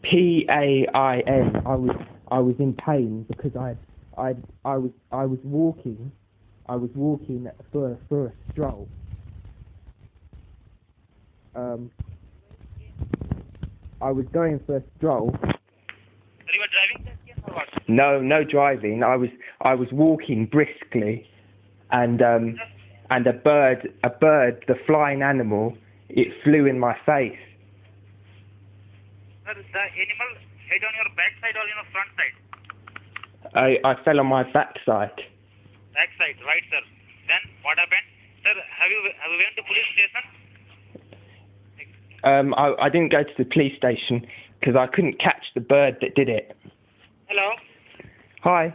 PAIN. I was in pain because I was walking. I was walking for a stroll. I was going for a stroll. Sir, you were driving this case or what? No driving. I was walking briskly, and a bird, the flying animal, it flew in my face. Sir, the animal hit on your back side or your front side? I fell on my backside. Back side, right, sir. Then what happened? Sir, have you went to police station? I didn't go to the police station because I couldn't catch the bird that did it. Hello. Hi.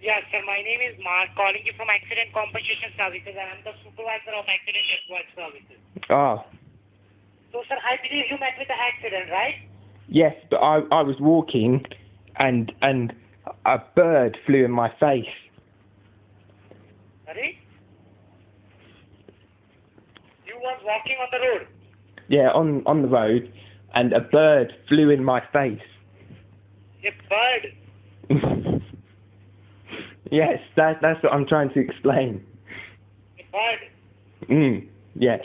Yeah, sir. My name is Mark, calling you from Accident Compensation Services, and I'm the supervisor of Accident Exploit Services. Oh. So, sir, I believe you met with the accident, right? Yes, but I was walking, and a bird flew in my face. Sorry? You was walking on the road. Yeah, on the road, and a bird flew in my face. A bird? Yes, that's what I'm trying to explain. A bird? Yes.